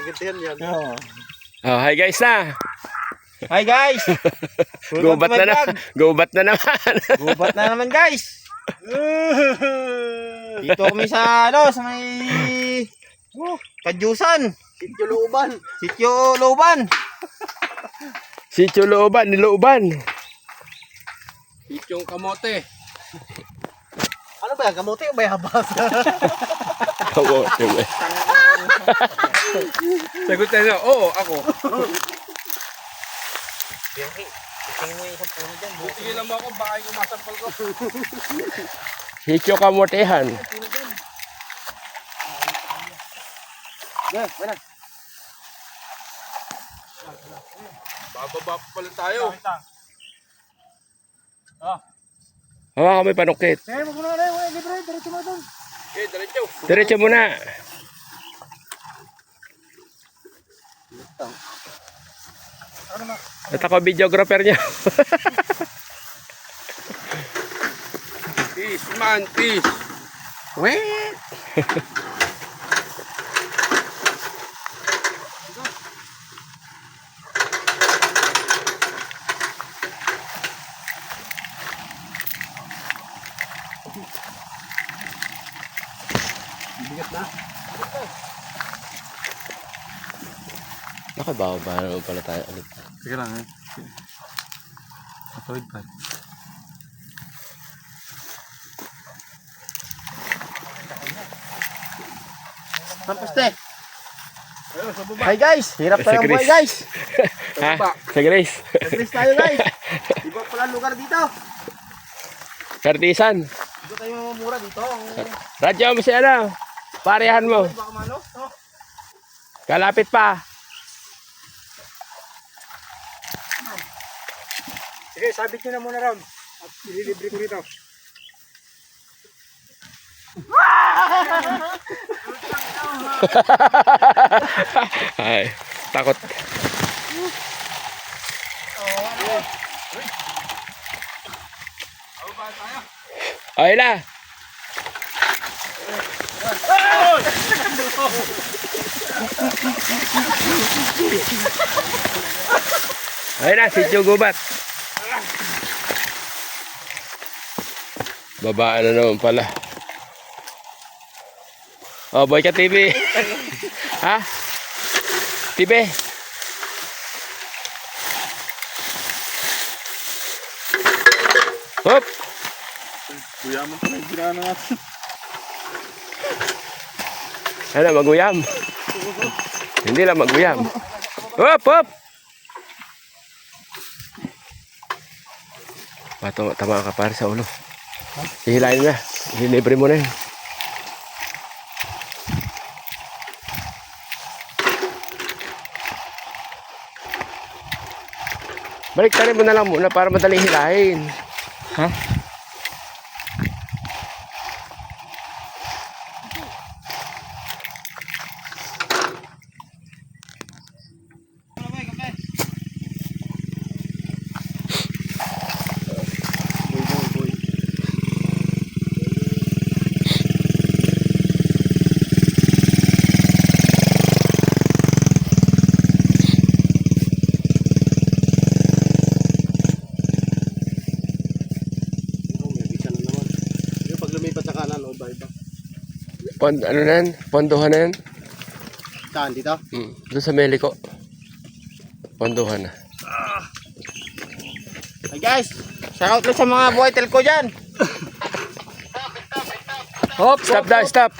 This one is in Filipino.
Gantihan yan. Oo. Oh, hi guys na. Hi guys! Gubat na naman. Gubat na naman. Gubat na naman guys! Dito kami sa sa may Kadyusan. Sityo Looban. Sityo Looban. Sityo Looban, Nilooban. Yung kamote. Ano ba yan? Kamote o bayabas? Kamote ba? Sagot na oo, ako. Tingin mo yung isang puno dyan. Sige lang mo ako, baka yung masampal ko. Sityo Kamotehan. Wala. Bababa pa pala tayo. Hawa kami panukit. Eh, wag mo na rin. Wala, libre. Diretso mo doon. Okay, diretso. Diretso muna. At ako videographer niya. Peace, man, peace. Wait. Bigat na. Nakababa naman pala tayo ulit. Sige lang eh. Matawid pa. Sampuste. Hi guys! Hirap Si pa ng Chris. buhay guys! Ha? Sa Grace. Nag-release tayo guys! Iba pala lugar dito! Kartisan. Dito tayo mamumura dito. Radyo mo si ano. Parehan mo. Baka mano? Kalapit pa. Sige, sabit nyo na muna Ram. At ililibre ko rito. Ay, takot. Ay na. Ay na, sityo gubat. Babaan na naman pala. Oh, boy ka TV. Ha? TV. Hop. Buyaman pa na yung ginano natin. Ano, maguyam. Hindi lang maguyam. Hop, hop. Tama ka para sa ulo. Hihilain na. Hilibre mo na yun. Balik tayo mo na lang muna para madaling hilahin. Ha? Lumipat sa kanan o iba-iba. Ano na yan? Pondohan na yan? Saan dito? Doon sa Meliko. Pondohan na. Hi guys! Shoutout lang sa mga buhay telco dyan! Hop! Stop daw, stop!